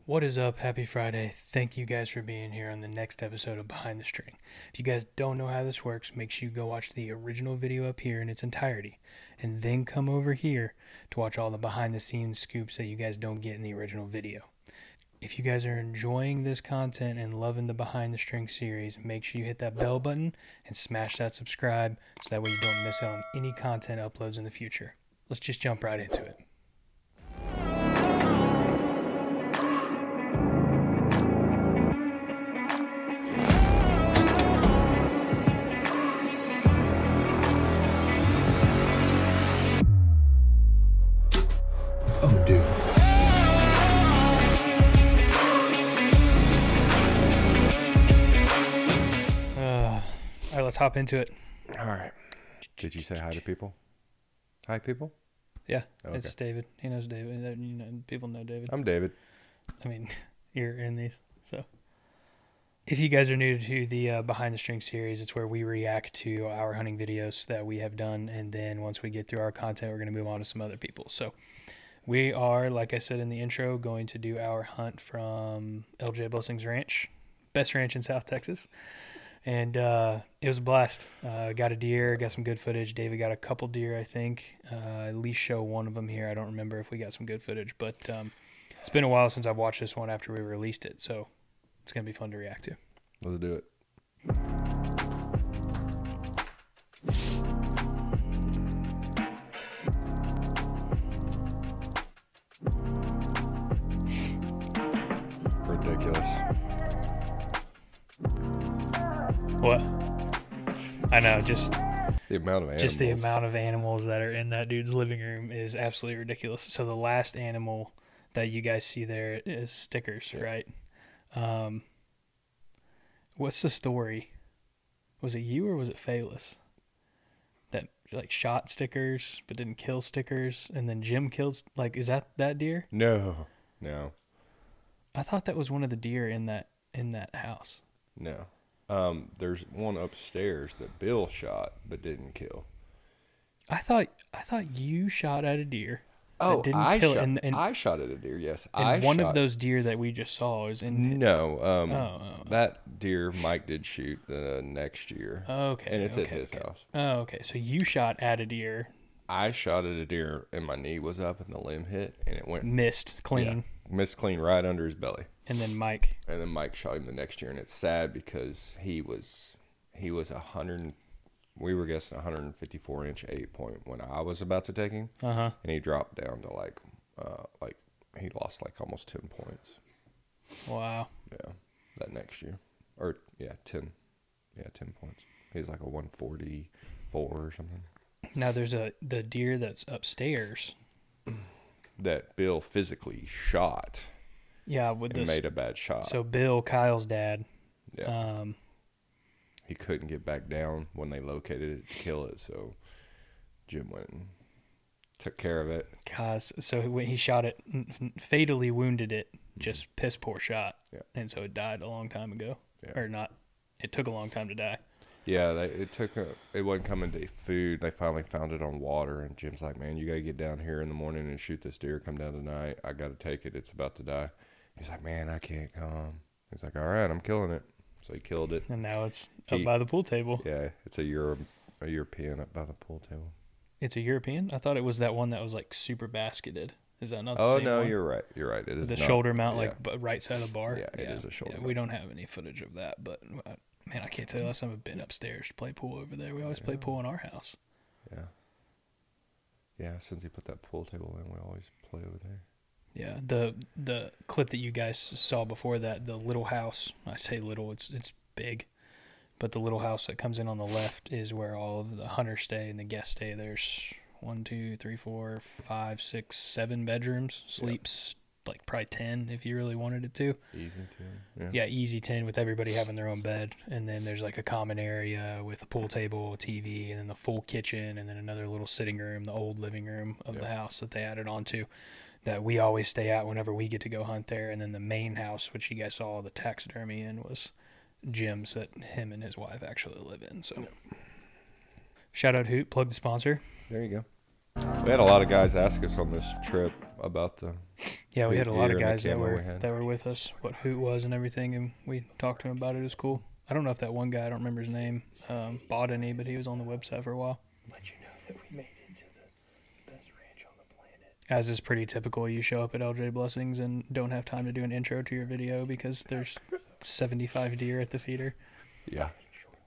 What is up? Happy Friday. Thank you guys for being here on the next episode of Behind the String. If you guys don't know how this works, make sure you go watch the original video up here in its entirety, and then come over here to watch all the behind the scenes scoops that you guys don't get in the original video. If you guys are enjoying this content and loving the Behind the String series, make sure you hit that bell button and smash that subscribe so that way you don't miss out on any content uploads in the future. Let's just jump right into it. Oh, dude. All right, let's hop into it. All right. Did you say hi to people? Hi, people? Yeah, Okay. It's David. He knows David. You know, people know David. I'm David. I mean, you're in these, so. If you guys are new to the Behind the String series, it's where we react to our hunting videos that we have done, and then once we get through our content, we're going to move on to some other people. So we are, like I said in the intro, going to do our hunt from LJ Blessing's ranch, best ranch in South Texas. And it was a blast. Got a deer, got some good footage. David got a couple deer, I think. At least show one of them here. I don't remember if we got some good footage, but it's been a while since I've watched this one after we released it, so it's going to be fun to react to. Let's do it. Ridiculous. What? I know, just The amount of animals. the amount of animals that are in that dude's living room is absolutely ridiculous. So the last animal that you guys see there is stickers, right? What's the story? Was it you or was it Phaelus that like shot stickers but didn't kill stickers, and then Jim killed? Like, is that deer? No. I thought that was one of the deer in that house. No. There's one upstairs that Bill shot but didn't kill. I thought you shot at a deer. Oh, that didn't I kill shot. it. And I shot at a deer. Yes, and one of those deer that we just saw is in. No. That deer Mike did shoot the next year. Okay. And it's at his house. Oh, okay. So you shot at a deer. I shot at a deer and my knee was up and the limb hit and it went Missed clean. missed clean right under his belly. And then Mike. And then Mike shot him the next year, and it's sad because he was 100. We were guessing 154-inch 8-point when I was about to take him, and he dropped down to like he lost like almost 10 points. Wow. Yeah, that next year, 10 points. He was like a 144 or something. Now there's the deer that's upstairs That Bill physically shot. Yeah, with and this made a bad shot. So Bill, Kyle's dad. Yeah. He couldn't get back down when they located it to kill it, so Jim went and took care of it. So when he shot it, fatally wounded it, just piss poor shot. Yeah. And so it died a long time ago. Yeah. Or not. It took a long time to die. Yeah, it wasn't coming to food. They finally found it on water, and Jim's like, man, you got to get down here in the morning and shoot this deer. Come down tonight. I got to take it. It's about to die. He's like, man, I can't come. He's like, all right, I'm killing it. So he killed it. And now it's up by the pool table. Yeah, it's a European up by the pool table. It's a European? I thought it was that one that was like super basketed. Is that not the Oh, same no, one? you're right. You're right. It is The not, shoulder mount, yeah. like right side of the bar? Yeah, it is a shoulder mount. We don't have any footage of that, but man, I can't tell you last time I've been upstairs to play pool over there. We always play pool in our house. Yeah. Yeah, since he put that pool table in, we always play over there. Yeah, the clip that you guys saw before that, the little house, I say little, it's big, but the little house that comes in on the left is where all of the hunters stay and the guests stay. There's 1, 2, 3, 4, 5, 6, 7 bedrooms, sleeps like probably 10 if you really wanted it to. Easy 10. Yeah, easy 10 with everybody having their own bed. And then there's like a common area with a pool table, a TV, and then the full kitchen, and then another little sitting room, the old living room of the house that they added on to, that we always stay at whenever we get to go hunt there. And then the main house, which you guys saw the taxidermy in, was Jim's that him and his wife actually live in. So shout out Hoot, plug the sponsor. There you go. We had a lot of guys ask us on this trip, about the Yeah, we had a lot of deer and the guys that camo were we had. with us, what Hoot was and everything, and we talked to him about it. It was cool. I don't know if that one guy, I don't remember his name, bought any, but he was on the website for a while. Let you know that we made it to the best ranch on the planet. As is pretty typical, you show up at LJ Blessings and don't have time to do an intro to your video because there's 75 deer at the feeder. Yeah,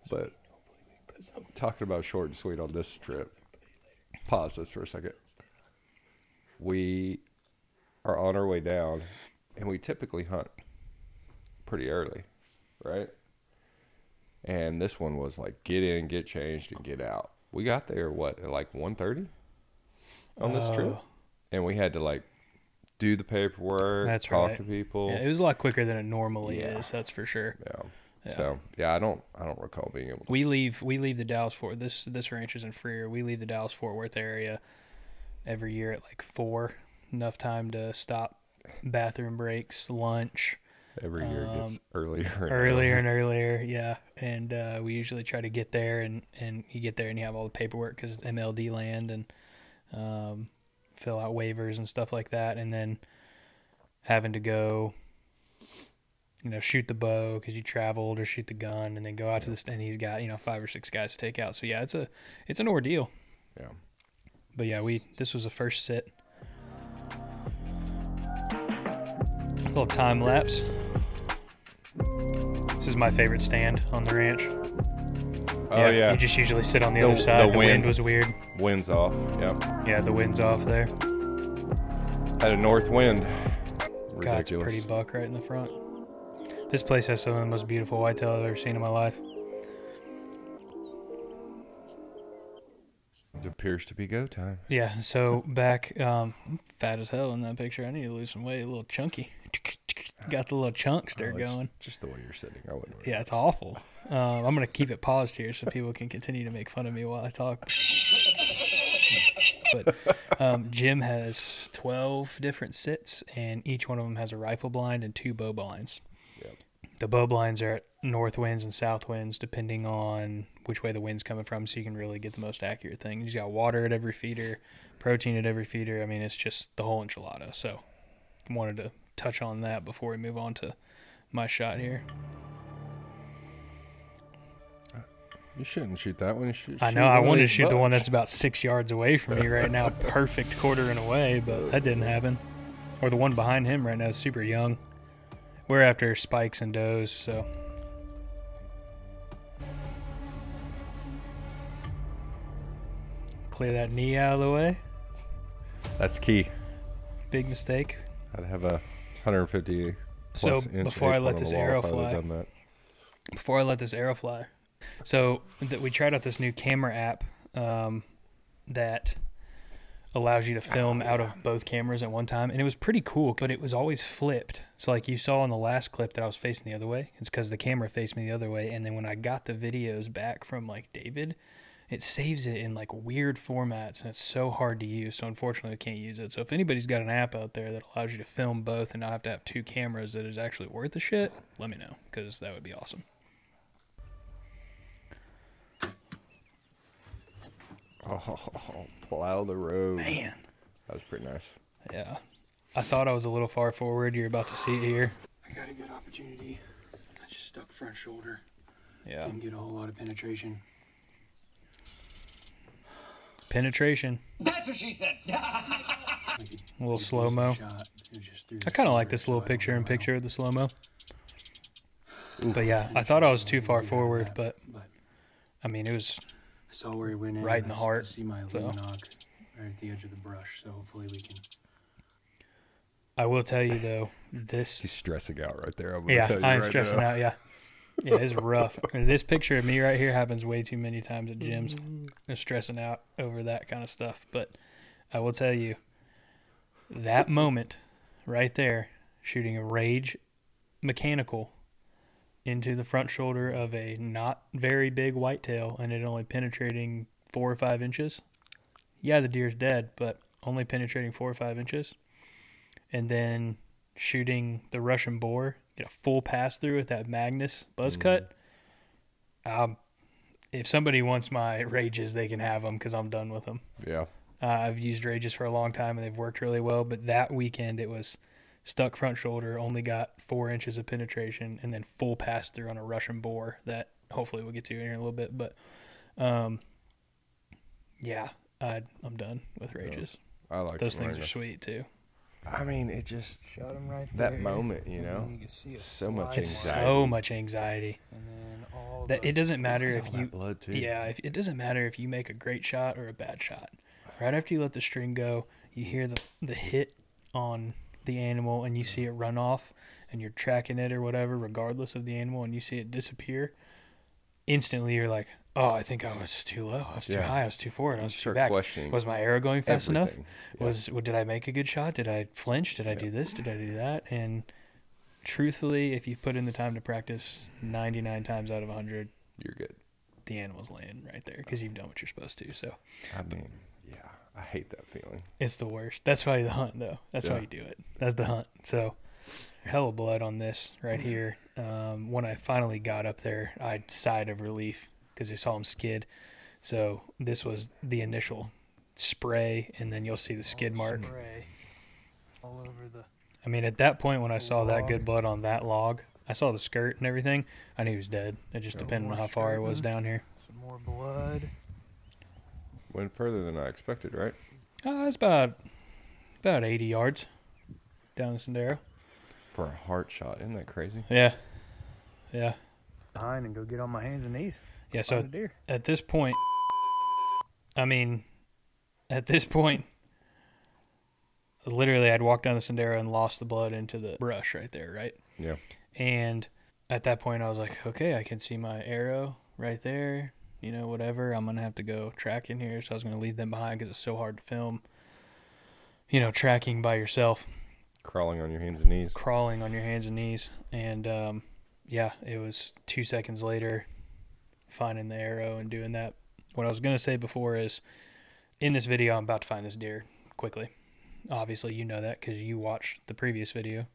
but talking about short and sweet on this trip, pause this for a second. We are on our way down, and we typically hunt pretty early, right? And this one was like get in, get changed, and get out. We got there, what, at like 1:30 on this trip? And we had to like do the paperwork, That's talk right. to people. Yeah, it was a lot quicker than it normally Yeah. is, that's for sure. Yeah. So yeah, I don't recall being able to. We leave the Dallas Fort. This ranch is in Freer. We leave the Dallas Fort Worth area every year at like 4. Enough time to stop, bathroom breaks, lunch. Every year it gets earlier and Earlier, yeah. And we usually try to get there, and you get there and you have all the paperwork because it's MLD land, and fill out waivers and stuff like that, and then having to go, shoot the bow because you traveled, or shoot the gun, and then go out to this, and he's got 5 or 6 guys to take out. So yeah, it's an ordeal. Yeah. But yeah, this was the first sit. Little time lapse. This is my favorite stand on the ranch. Oh yeah. You just usually sit on the other side. The wind was weird. Wind's off. Yeah. Yeah, the wind's off there. Had a north wind. God, it's a Ridiculous. pretty buck right in the front. This place has some of the most beautiful whitetail I've ever seen in my life. It appears to be go time. Yeah, so back, fat as hell in that picture. I need to lose some weight, a little chunky. Got the little chunkster Oh, it's going. just the way you're sitting. I wouldn't. Yeah, it's awful. I'm going to keep it paused here so people can continue to make fun of me while I talk. But Jim has 12 different sits, and each one of them has a rifle blind and 2 bow blinds. Yep. The bow blinds are at north winds and south winds, depending on which way the wind's coming from, so you can really get the most accurate thing. He's got water at every feeder, protein at every feeder. I mean, it's just the whole enchilada. So I wanted to touch on that before we move on to my shot here. You shouldn't shoot that one. You should I shoot know. I one of wanted to these shoot the one bucks. that's about 6 yards away from me right now, perfect quartering away, but that didn't happen. Or the one behind him right now is super young. We're after spikes and does, so. Clear that knee out of the way. That's key. Big mistake. I'd have a 150 So plus inch before I ape let on this the wall arrow if I would've fly, done that. before I let this arrow fly. So we tried out this new camera app that allows you to film out of both cameras at one time, and it was pretty cool, but it was always flipped. So like you saw in the last clip that I was facing the other way, it's because the camera faced me the other way, and then when I got the videos back from like David, it saves it in like weird formats, and it's so hard to use. So unfortunately, we can't use it. So if anybody's got an app out there that allows you to film both and not have to have 2 cameras that is actually worth the shit, let me know, because that would be awesome. Oh, plow the road. Man. That was pretty nice. Yeah. I thought I was a little far forward. You're about to see it here. I got a good opportunity. I just stuck front shoulder. Yeah. Didn't get a whole lot of penetration. Penetration. That's what she said. A little slow-mo. I kind of like this little picture-in-picture of the slow-mo. But yeah, I thought I was too far forward, but I mean, it was I saw where he went in. right in the heart, I see my so. Luminok right at the edge of the brush, so hopefully we can. I will tell you though, this. He's stressing out right there. I'm gonna Yeah, tell you I'm right stressing now. out. Yeah, yeah, it's rough. This picture of me right here happens way too many times at gyms. I'm stressing out over that kind of stuff. But I will tell you, that moment right there, shooting a Rage mechanical into the front shoulder of a not very big whitetail, and it only penetrating 4 or 5 inches. Yeah, the deer's dead, but only penetrating 4 or 5 inches. And then shooting the Russian boar, get a full pass through with that Magnus buzz cut. If somebody wants my Rages, they can have them because I'm done with them. Yeah. I've used rages for a long time and they've worked really well, but that weekend it was stuck front shoulder, only got 4 inches of penetration, and then full pass through on a Russian boar that hopefully we'll get to in here in a little bit. But yeah, I'm done with rages. I like Those things are Mariners. sweet too. I mean, it just Shot him right that there. moment, you know. You can see a So much slide It's mark. anxiety. so much anxiety And then all that the, it doesn't matter Look at if all you that blood too. Yeah, it doesn't matter if you make a great shot or a bad shot. Right after you let the string go, you hear the hit on the animal and you see it run off and you're tracking it or whatever, regardless of the animal, and you see it disappear. Instantly, you're like, oh, I think I was too low. I was too Yeah. high. I was too forward. I You was too start back. questioning Was my arrow going fast enough? everything. Yeah. Did I make a good shot? Did I flinch? Did I do this? Did I do that? And truthfully, if you put in the time to practice, 99 times out of 100, You're good. the animal's laying right there because you've done what you're supposed to. So I mean, yeah, I hate that feeling. it's the worst. That's why the hunt, though. That's why Yeah. you do it. That's the hunt. So hell of blood on this right here. When I finally got up there, I sighed of relief because I saw him skid. So this was the initial spray, and then you'll see the skid mark. spray all over the. I mean, at that point, when I saw that Log. good blood on that log, I saw the skirt and everything. I knew he was dead. It just Yeah. depended on More how far I was skirting. down here. Some more blood. Went further than I expected, right? It's about 80 yards down the Sendero. For a heart shot, isn't that crazy? Yeah. Yeah. Behind and go get on my hands and knees. Yeah, Find so a deer. at this point, literally I'd walked down the Sendero and lost the blood into the brush right there, right? Yeah. And at that point I was like, okay, I can see my arrow right there, whatever. I'm going to have to go track in here. So I was going to leave them behind because it's so hard to film, tracking by yourself, Crawling on your hands and knees. crawling on your hands and knees. And yeah, it was 2 seconds later finding the arrow and doing that. What I was going to say before is in this video, I'm about to find this deer quickly. Obviously, you know that because you watched the previous video.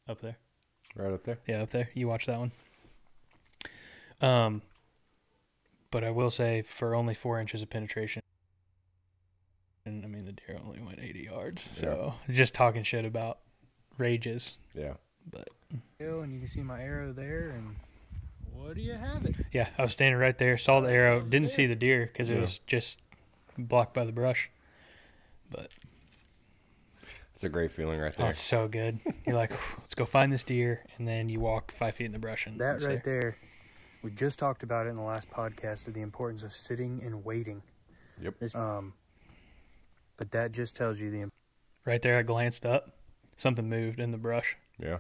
Up there. Right up there. Yeah, up there. You watched that one. But I will say for only 4 inches of penetration, and I mean, the deer only went 80 yards. So just talking shit about rages. Yeah. But And you can see my arrow there. And what do you have it? yeah, I was standing right there, saw the arrow, didn't see the deer because it Yeah. was just blocked by the brush. But It's a great feeling right oh, there. it's so good. You're like, let's go find this deer, and then you walk 5 feet in the brush, and That it's right there. We just talked about it in the last podcast of the importance of sitting and waiting. Yep. But that just tells you the. Right there, I glanced up. Something moved in the brush. Yeah.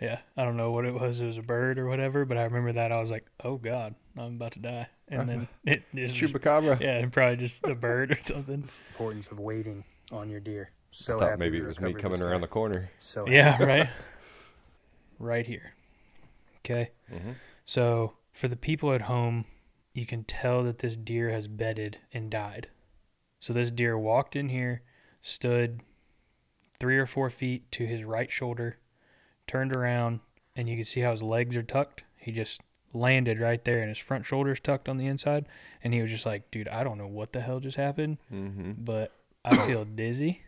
Yeah, I don't know what it was. It was a bird or whatever, but I remember that. I was like, oh, God, I'm about to die. And then it just, Chupacabra. yeah, and probably just a bird or something. Importance of waiting on your deer. So I thought happy maybe we it was me recovered coming this around guy. the corner. So Yeah, right? Right here. Okay. Mm-hmm. So for the people at home, you can tell that this deer has bedded and died. So this deer walked in here, stood 3 or 4 feet to his right shoulder, turned around, and you can see how his legs are tucked. He just landed right there, and his front shoulder's tucked on the inside. And he was just like, dude, I don't know what the hell just happened, Mm-hmm. but I feel dizzy.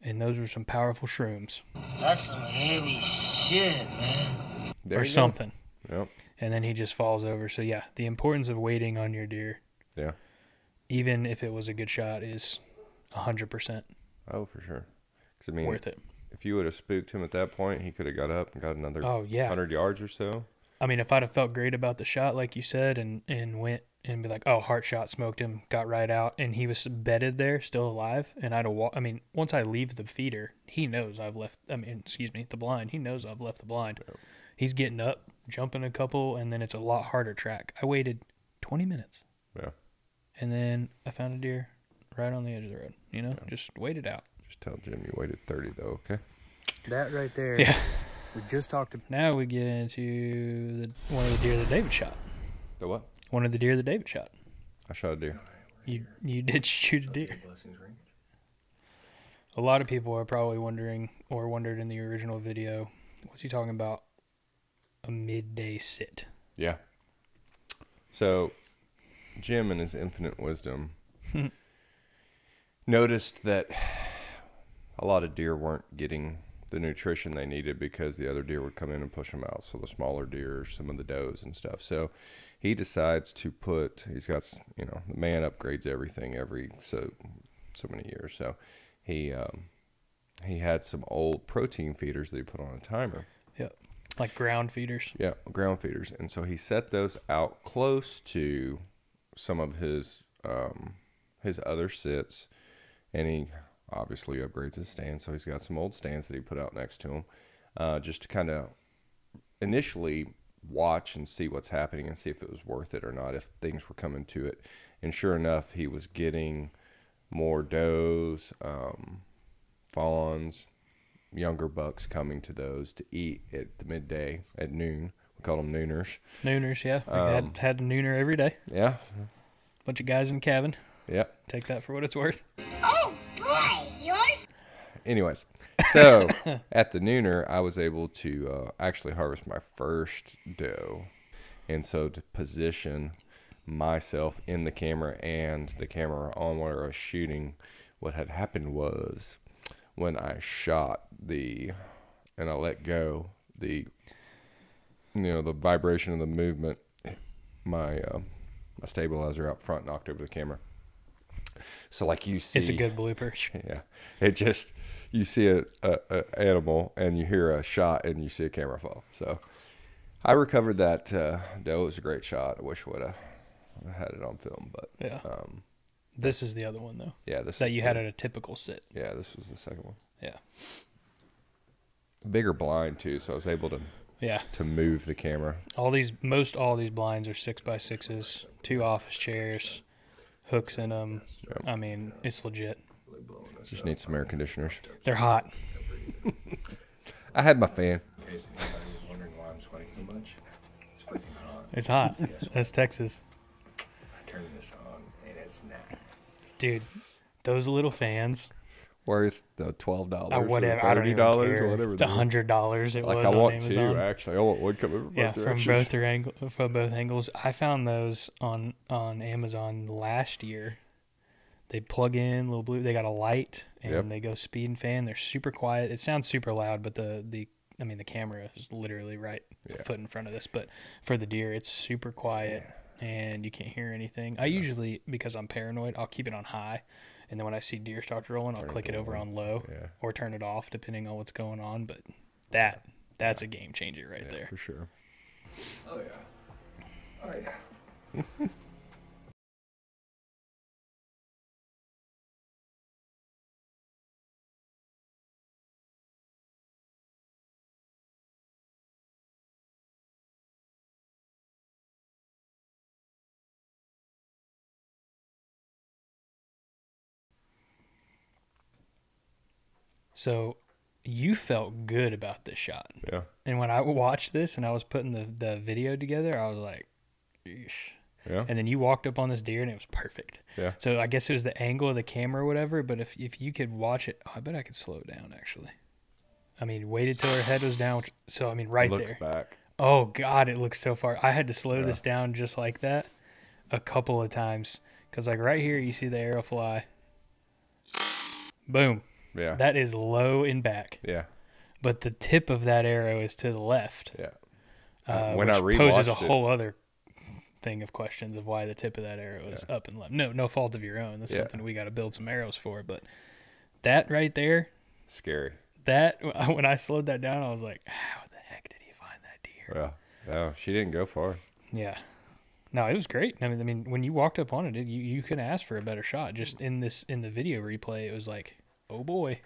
And those were some powerful shrooms That's some heavy shit, man. There or you go. something. Yep. And then he just falls over. So, yeah, the importance of waiting on your deer, Yeah. even if it was a good shot, is 100% Oh, for sure. 'Cause, I mean, worth it. if you would have spooked him at that point, he could have got up and got another Oh, yeah. 100 yards or so. I mean, if I'd have felt great about the shot, like you said, and went and be like, oh, heart shot, smoked him, got right out, and he was bedded there, still alive, and I'd have I mean, once I leave the feeder, he knows I've left, the blind. He knows I've left the blind. Yep. He's getting up, jumping a couple, and then it's a lot harder track. I waited 20 minutes. Yeah. And then I found a deer right on the edge of the road, Yeah. just waited out. Just tell Jim you waited 30, though, okay? that right there. Yeah. We just talked about. Now we get into one of the deer that David shot. The what? One of the deer that David shot. I shot a deer. You did shoot a deer. A lot of people are probably wondering or wondered in the original video, what's he talking about? A midday sit. Yeah. So Jim, in his infinite wisdom, noticed that a lot of deer weren't getting the nutrition they needed because the other deer would come in and push them out. So the smaller deer, some of the does and stuff. So he decides to he's got, you know, the man upgrades everything every so many years. So he had some old protein feeders that he put on a timer. Yep. Like ground feeders. Yeah, ground feeders. And so he set those out close to some of his other sits, and he obviously upgrades his stand. So he's got some old stands that he put out next to him, just to kind of initially watch and see what's happening and see if it was worth it or not, if things were coming to it. And sure enough, he was getting more does, fawns, younger bucks coming to those to eat at the midday at noon. We call them nooners. Nooners, yeah. We had a nooner every day. Yeah. Bunch of guys in the cabin. Yeah. Take that for what it's worth. Oh, boy, yours? Anyways, so at the nooner, I was able to actually harvest my first doe. And so to position myself in the camera and the camera on where I was shooting, what had happened was when I shot and I let go, the vibration of the movement, my stabilizer out front knocked over the camera. So like you see, it's a good blooper. Yeah, it just, you see a animal and you hear a shot and you see a camera fall. So I recovered that doe. It was a great shot. I wish I would have had it on film, but yeah. This is the other one though. Yeah, that you had at a typical sit. Yeah, this was the second one. Yeah. Bigger blind too, so I was able to move the camera. Most all these blinds are 6x6s, 2 office chairs, hooks in them. Yep. I mean, it's legit. Just need some air conditioners. They're hot. I had my fan. In case anybody was wondering why I'm sweating so much, it's freaking hot. It's hot. That's Texas. I turned this on and it's nice. Dude, those little fans. Worth the $12 or whatever, $30 or whatever. It's $100. It like was I want on Amazon. two actually. I want one coming from both angles. I found those on Amazon last year. They plug in little blue. They got a light and they go speed and fan. They're super quiet. It sounds super loud, but the camera is literally right a foot in front of this. But for the deer, it's super quiet and you can't hear anything. I usually, because I'm paranoid, I'll keep it on high. And then when I see deer start rolling, I'll click it over on low or turn it off depending on what's going on. But that's a game changer right there. For sure. Oh, yeah. Oh, yeah. So you felt good about this shot. Yeah. And when I watched this and I was putting the video together, I was like, eesh. Yeah. And then you walked up on this deer and it was perfect. Yeah. So I guess it was the angle of the camera or whatever, but if you could watch it, I bet I could slow it down actually. I mean, waited till her head was down. So, I mean, right Looks there. back. Oh, God, it looks so far. I had to slow this down just like that a couple of times. Because, like, right here, you see the arrow fly. Boom. Yeah. That is low and back. Yeah. But the tip of that arrow is to the left. Yeah. When which I rewatched poses a whole other thing of questions of why the tip of that arrow is up and left. No fault of your own. That's something we got to build some arrows for. But that right there. Scary. That, when I slowed that down, I was like, how the heck did he find that deer? Yeah. No, she didn't go far. Yeah. No, it was great. I mean, when you walked up on it, you couldn't ask for a better shot. Just in the video replay, it was like, oh boy.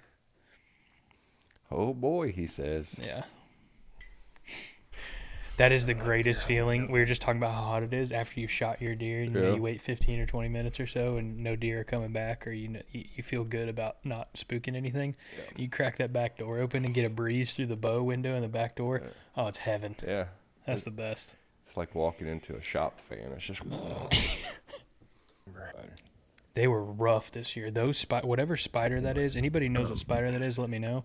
Oh boy, he says. Yeah. That is the greatest feeling. We were just talking about how hot it is after you shot your deer and you wait 15 or 20 minutes or so and no deer are coming back, or you feel good about not spooking anything. Yeah. You crack that back door open and get a breeze through the bow window in the back door. Yeah. Oh, it's heaven. Yeah. That's the best. It's like walking into a shop fan. It's just They were rough this year. Those whatever spider that is, anybody knows what spider that is, let me know.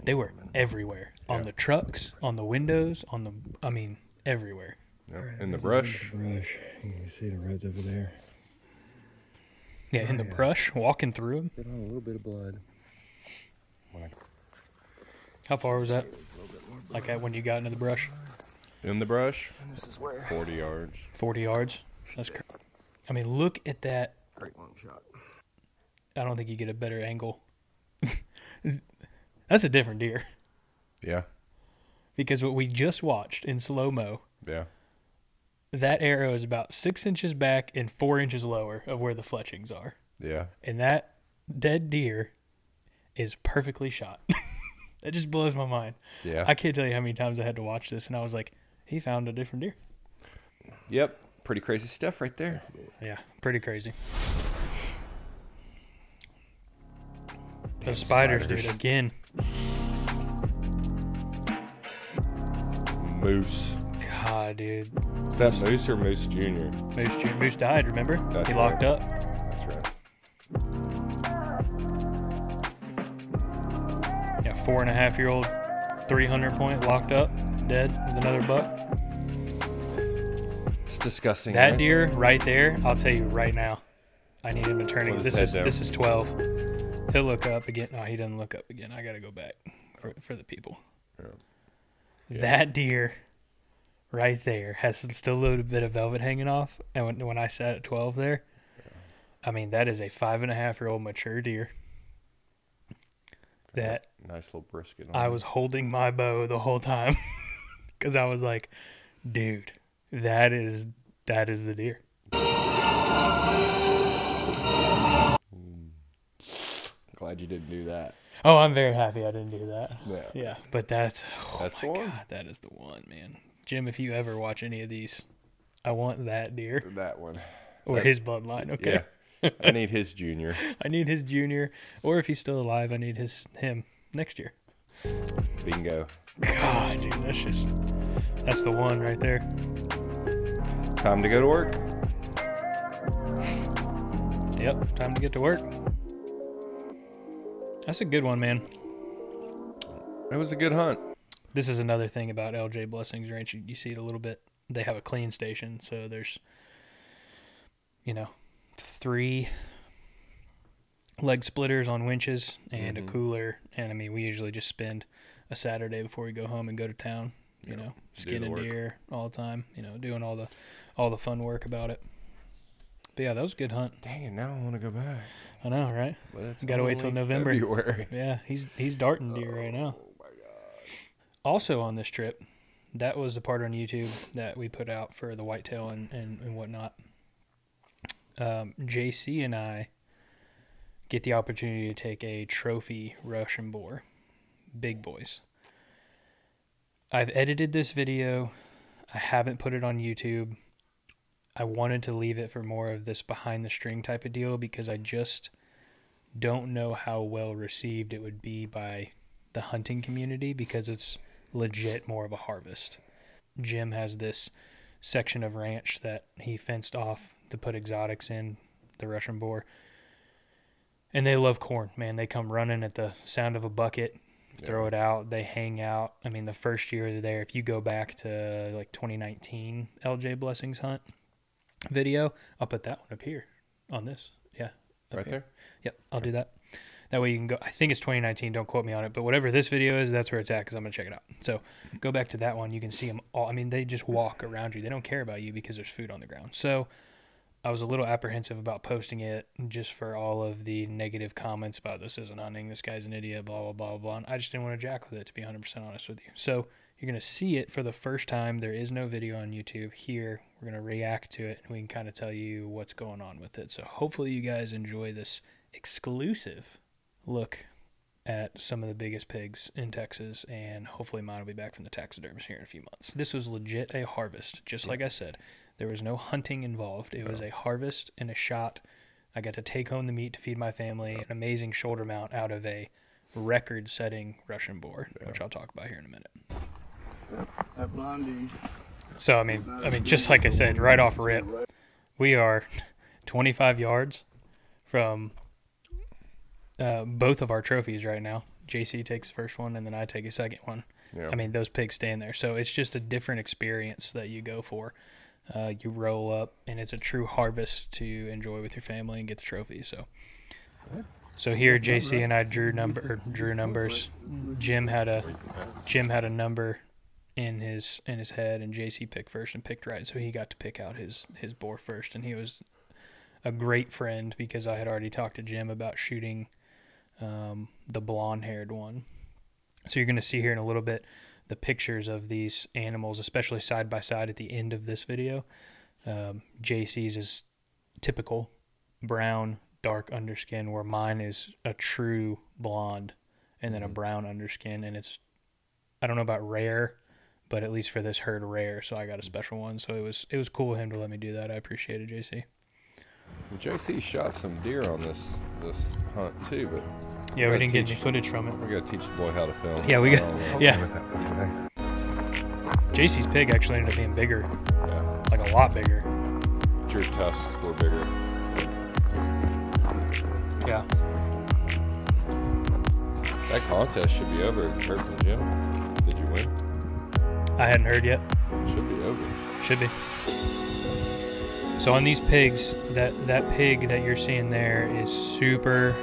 They were everywhere. On the trucks, on the windows, everywhere. Yep. In the brush. You can see the reds over there. Yeah, in the brush, walking through them. Bit on a little bit of blood. How far was that? Like when you got into the brush? In the brush. And this is where. 40 yards. 40 yards. That's I mean, look at that. Great long shot. I don't think you get a better angle. That's a different deer. Yeah. Because what we just watched in slow-mo, Yeah. that arrow is about 6 inches back and 4 inches lower of where the fletchings are. Yeah. And that dead deer is perfectly shot. That just blows my mind. Yeah. I can't tell you how many times I had to watch this, and I was like, he found a different deer. Yep. Pretty crazy stuff right there. Yeah, pretty crazy. Damn Those spiders, dude, again. Moose. God, dude. Is that Moose or Moose Jr.? Moose died, remember? That's He locked right. up. That's right. Yeah, 4.5-year-old, 300 point, locked up, dead with another buck. It's disgusting. That right? deer right there, I'll tell you right now, I need him to turn Put it. his This head is down. 12. He'll look up again. No, he doesn't look up again. I gotta go back for the people. Yeah. That deer right there has still a little bit of velvet hanging off. And when I sat at 12 there, I mean, that is a 5.5-year-old mature deer that Nice little brisket. I was holding my bow the whole time because I was like, dude, that is the deer. Glad you didn't do that. Oh, I'm very happy I didn't do that. Yeah. Yeah, but that's That's my the one. God, that is the one, man. Jim, if you ever watch any of these, I want that deer That one. or his bloodline. Okay, Yeah. I need his junior. I need his junior, or if he's still alive, I need him next year. Bingo. God, dude, that's the one right there. Time to go to work. Yep, time to get to work. That's a good one, man. It was a good hunt. This is another thing about LJ Blessings Ranch. You see it a little bit. They have a clean station, so there's, 3 leg splitters on winches and a cooler. And I mean, we usually just spend a Saturday before we go home and go to town. Skinning work. deer all the time. Doing all the fun work about it. But yeah, that was a good hunt. Dang it! Now I want to go back. I know, right? But it's Gotta wait till only November. February. Yeah, he's darting deer right now. Oh my god. Also on this trip, that was the part on YouTube that we put out for the whitetail and whatnot. JC and I get the opportunity to take a trophy Russian boar, big boys. I've edited this video. I haven't put it on YouTube. I wanted to leave it for more of this behind the string type of deal because I just don't know how well received it would be by the hunting community because it's legit more of a harvest. Jim has this section of ranch that he fenced off to put exotics in, the Russian boar. And they love corn, man. They come running at the sound of a bucket, throw it out, they hang out. I mean, the first year they're there, if you go back to like 2019 LJ Blessings hunt video, I'll put that one up here on this. Yeah. Right here. there? Yep, I'll do that. That way you can go. I think it's 2019. Don't quote me on it. But whatever this video is, that's where it's at because I'm going to check it out. So go back to that one. You can see them all. I mean, they just walk around you. They don't care about you because there's food on the ground. So I was a little apprehensive about posting it just for all of the negative comments about this isn't hunting, this guy's an idiot, blah, blah, blah, blah. And I just didn't want to jack with it, to be 100% honest with you. So you're going to see it for the first time. There is no video on YouTube. Here, we're going to react to it, and we can kind of tell you what's going on with it. So hopefully you guys enjoy this exclusive look at some of the biggest pigs in Texas, and hopefully mine will be back from the taxidermist here in a few months. This was legit a harvest, just like I said. There was no hunting involved. It was a harvest and a shot. I got to take home the meat to feed my family, an amazing shoulder mount out of a record-setting Russian boar, which I'll talk about here in a minute. That blondie. So, I mean, just like I said, right off rip, we are 25 yards from both of our trophies right now. JC takes the first one, and then I take a second one. Yeah. I mean, those pigs stand there. So it's just a different experience that you go for. You roll up, and it's a true harvest to enjoy with your family and get the trophy. So here, JC and I drew numbers. Jim had a number in his head, and JC picked first and picked right. So he got to pick out his boar first, and he was a great friend because I had already talked to Jim about shooting the blonde-haired one. So you're going to see here in a little bit the pictures of these animals, especially side by side at the end of this video. JC's is typical brown, dark underskin, where mine is a true blonde and then a brown underskin. And it's, I don't know about rare, but at least for this herd, rare. So I got a special one. So it was cool of him to let me do that. I appreciate it, JC. JC shot some deer on this hunt too, but yeah, we didn't get any footage from it. We gotta teach the boy how to film. Yeah, we got. Yeah. JC's pig actually ended up being bigger. Yeah. Like a lot bigger. Your tusks were bigger. Yeah. That contest should be over. Heard from Jim. Did you win? I hadn't heard yet. Should be over. Should be. So on these pigs, that pig that you're seeing there is super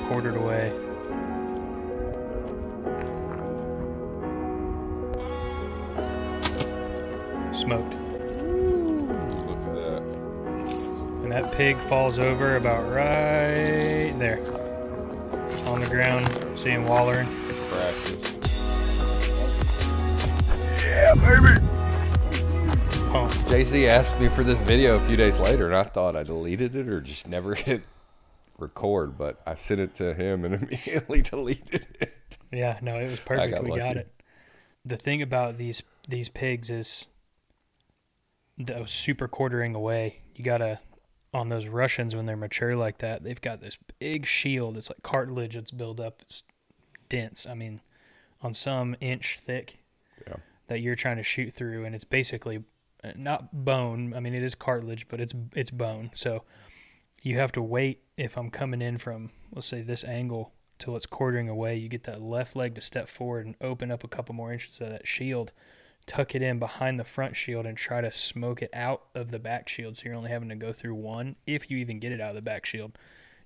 quartered away. Smoked. Look at that. And that pig falls over about right there. On the ground, see him wallering. Practice. Yeah, baby. Oh, JC asked me for this video a few days later, and I thought I deleted it or just never hit record, but I sent it to him and immediately deleted it. yeah, no, it was perfect. got We got lucky. it. The thing about these pigs is those super quartering away. You gotta, on those Russians when they're mature like that, they've got this big shield. It's like cartilage that's built up. It's dense. I mean, on some inch thick Yeah. that you're trying to shoot through, and it's basically not bone. I mean, it is cartilage, but it's bone. So you have to wait. If I'm coming in from, let's say, this angle till it's quartering away, you get that left leg to step forward and open up a couple more inches of that shield, tuck it in behind the front shield, and try to smoke it out of the back shield. So you're only having to go through one if you even get it out of the back shield.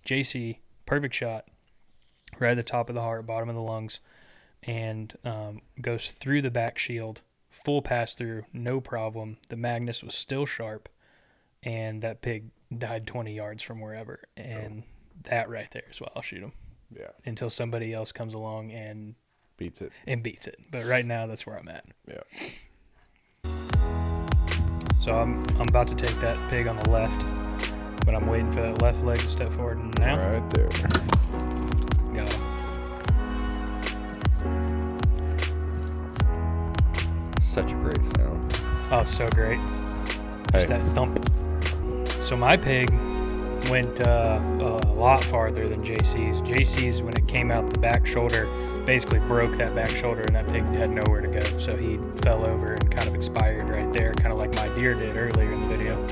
JC, perfect shot, right at the top of the heart, bottom of the lungs, and goes through the back shield, full pass through, no problem. The Magnus was still sharp, and that pig died 20 yards from wherever. And that right there is why I'll shoot him. Yeah. Until somebody else comes along and Beats it. beats it. But right now, that's where I'm at. Yeah. So I'm about to take that pig on the left, but I'm waiting for that left leg to step forward. And now, Right there. got him. Such a great sound. Oh, it's so great. Just that thump. So my pig went a lot farther than JC's. JC's, when it came out the back shoulder, basically broke that back shoulder, and that pig had nowhere to go. So he fell over and kind of expired right there, kind of like my deer did earlier in the video.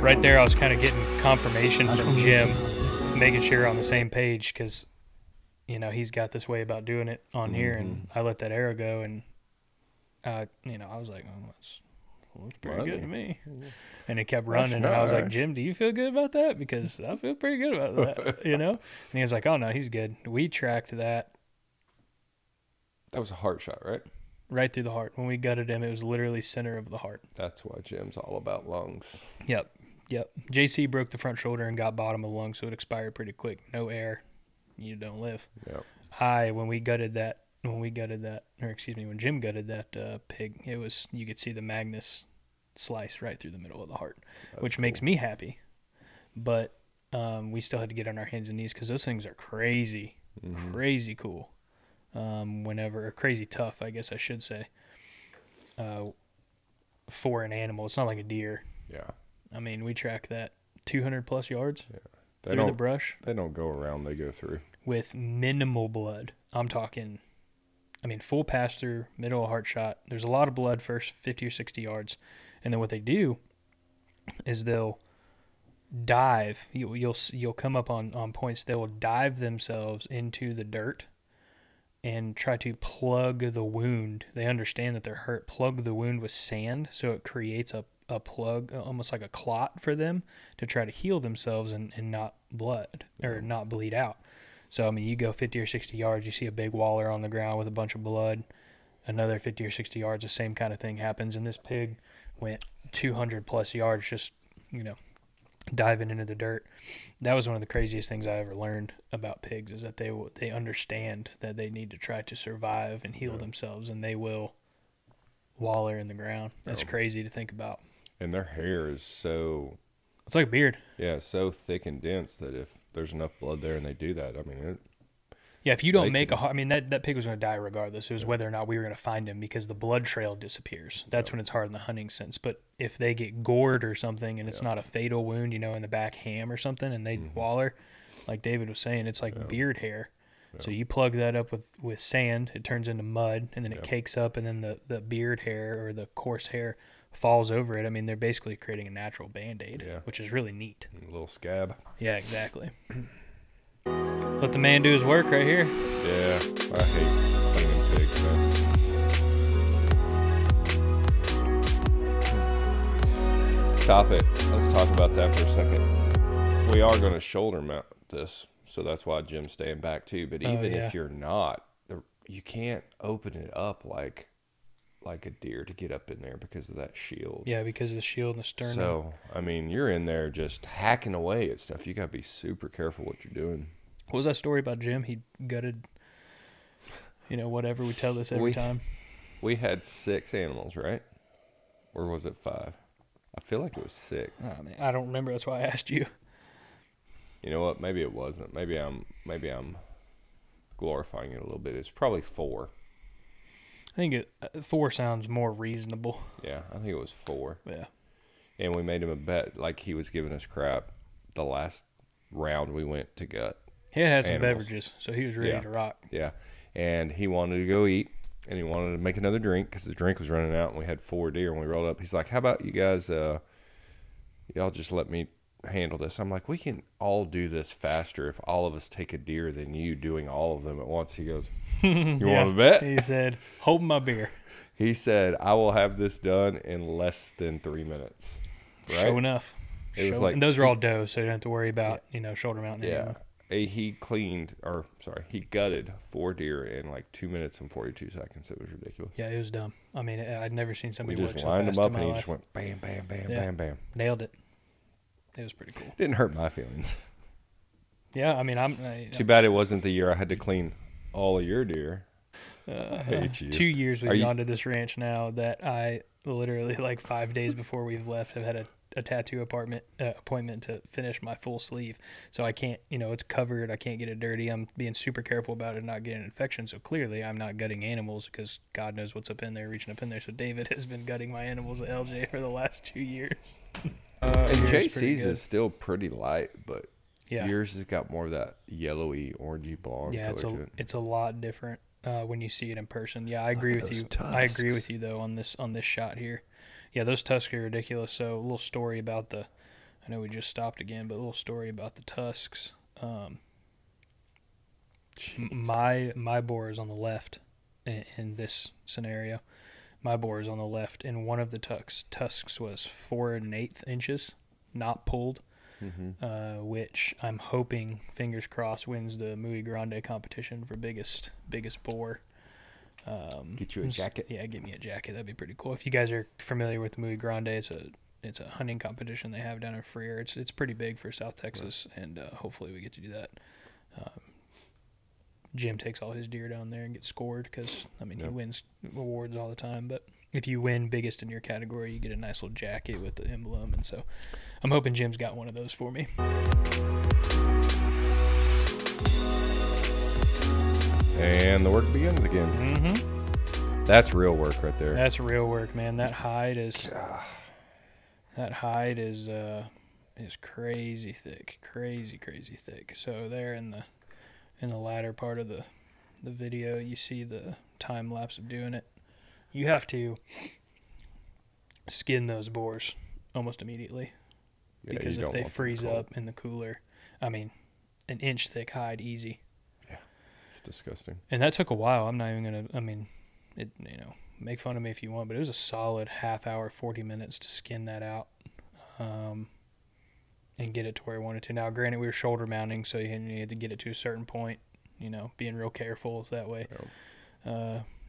Right there, I was kind of getting confirmation from Jim, making sure we're on the same page, because, you know, he's got this way about doing it on here, and I let that arrow go, and, you know, I was like, oh, that's looks pretty good to me. And it kept running, and I was like, Jim, do you feel good about that? Because I feel pretty good about that, you know? And he was like, oh, no, he's good. We tracked that That was a heart shot, right? right through the heart. When we gutted him, it was literally center of the heart. That's why Jim's all about lungs. Yep. JC broke the front shoulder and got bottom of the lung, so it expired pretty quick. No air, you don't live. Yep. When Jim gutted that pig, it was, you could see the Magnus slice right through the middle of the heart, which makes me happy. But we still had to get on our hands and knees because those things are crazy, crazy cool. Or crazy tough, I guess I should say. For an animal, it's not like a deer. Yeah. I mean, we track that 200 plus yards They through the brush They don't go around, they go through. with minimal blood. I'm talking, full pass through, middle of heart shot. There's a lot of blood first 50 or 60 yards. And then what they do is they'll dive. You'll come up on points. They will dive themselves into the dirt and try to plug the wound. They understand that they're hurt. Plug the wound with sand, so it creates a plug, almost like a clot for them to try to heal themselves and not blood or not bleed out. So, I mean, you go 50 or 60 yards, you see a big waller on the ground with a bunch of blood. Another 50 or 60 yards, the same kind of thing happens. And this pig went 200 plus yards just, diving into the dirt. That was one of the craziest things I ever learned about pigs, is that they understand that they need to try to survive and heal themselves, and they will waller in the ground. That's crazy to think about. And their hair is so... It's like a beard. Yeah, so thick and dense that if there's enough blood there and they do that, I mean... Yeah, if you don't make that pig was going to die regardless. It was whether or not we were going to find him, because the blood trail disappears. That's when it's hard in the hunting sense. But if they get gored or something and it's not a fatal wound, in the back ham or something, and they waller, like David was saying, it's like beard hair. Yeah. So you plug that up with sand, it turns into mud, and then it cakes up, and then the beard hair or the coarse hair falls over it. I mean, they're basically creating a natural Band-Aid, which is really neat. A little scab. Yeah, exactly. Let the man do his work right here. Yeah, I hate cleaning pigs, man. Stop it. Let's talk about that for a second. We are going to shoulder mount this, so that's why Jim's staying back too. But even if you're not, you can't open it up like a deer to get up in there because of that shield. Yeah, because of the shield and the sternum. So, I mean, you're in there just hacking away at stuff. You got to be super careful what you're doing. What was that story about Jim? He gutted, whatever. We tell this every time. We had 6 animals, right? Or was it 5? I feel like it was 6. Oh, man. I don't remember. That's why I asked you. You know what? Maybe it wasn't. Maybe I'm glorifying it a little bit. It's probably 4. I think 4 sounds more reasonable. Yeah, I think it was 4. Yeah. And we made him a bet, like he was giving us crap the last round we went to gut. He had some beverages, so he was ready to rock. Yeah, and he wanted to go eat, and he wanted to make another drink because his drink was running out, and we had 4 deer, and we rolled up. He's like, how about you guys, y'all just let me handle this? I'm like, we can all do this faster if all of us take a deer than you doing all of them at once. He goes, you want to bet? He said, hold my beer. He said, I will have this done in less than 3 minutes. Right? Show enough. It was like, and those are all does, so you don't have to worry about, shoulder mounting anymore. He gutted 4 deer in like 2 minutes and 42 seconds. It was ridiculous. Yeah, it was dumb. I mean, I'd never seen somebody work so fast. We just lined him up, and he just went bam, bam, bam, bam, bam. Nailed it. It was pretty cool. Didn't hurt my feelings. Yeah, I mean, too bad it wasn't the year I had to clean all of your deer. I hate you. 2 years we've gone to this ranch now that I literally, like 5 days before we've left, have had a tattoo appointment to finish my full sleeve. So I can't, it's covered. I can't get it dirty. I'm being super careful about it not getting an infection. So clearly I'm not gutting animals because God knows what's up in there, reaching up in there. So David has been gutting my animals at LJ for the last 2 years. And JC's is still pretty light, but yours has got more of that yellowy, orangey blonde color to it. It's a lot different when you see it in person. Yeah, I agree with you. Tusks. I agree with you though on this shot here. Yeah, those tusks are ridiculous. So a little story about I know we just stopped again, but a little story about the tusks. My boar is on the left in this scenario. My boar is on the left, and one of the tusks was 4 1/8 inches, not pulled, which I'm hoping, fingers crossed, wins the Muy Grande competition for biggest boar. Get you a jacket. Yeah, get me a jacket. That'd be pretty cool. If you guys are familiar with Muy Grande, it's a hunting competition they have down in Freer. It's pretty big for South Texas, and hopefully we get to do that. Jim takes all his deer down there and gets scored because, he wins awards all the time. But if you win biggest in your category, you get a nice little jacket with the emblem. And so I'm hoping Jim's got one of those for me. And the work begins again. Mm-hmm. That's real work right there. That's real work, man. That hide is crazy thick, crazy thick. So there in the latter part of the video, you see the time lapse of doing it. You have to skin those boars almost immediately. Yeah, because you if don't they want them freeze cold. up in the cooler, I mean, an inch thick hide easy. It's disgusting. And that took a while. I'm not even gonna. I mean, make fun of me if you want, but it was a solid half hour, 40 minutes to skin that out, and get it to where we wanted to. Now, granted, we were shoulder mounting, so you had to get it to a certain point. Being real careful so that way.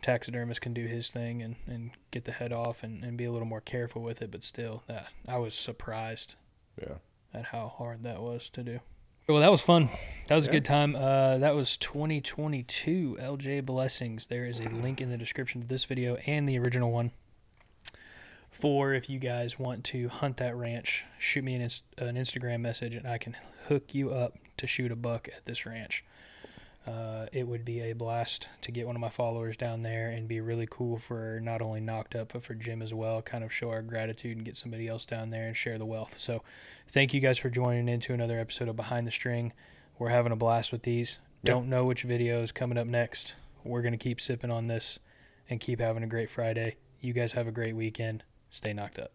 Taxidermist can do his thing and get the head off and be a little more careful with it, but still, that I was surprised at how hard that was to do. Well, that was fun. That was a good time. That was 2022 LJ Blessings. There is a link in the description to this video and the original one for if you guys want to hunt that ranch. Shoot me an Instagram message and I can hook you up to shoot a buck at this ranch. It would be a blast to get one of my followers down there and be really cool for not only Knocked Up, but for Jim as well. Kind of show our gratitude and get somebody else down there and share the wealth. So thank you guys for joining into another episode of Behind the String. We're having a blast with these. Don't know which video is coming up next. We're going to keep sipping on this and keep having a great Friday. You guys have a great weekend. Stay knocked up.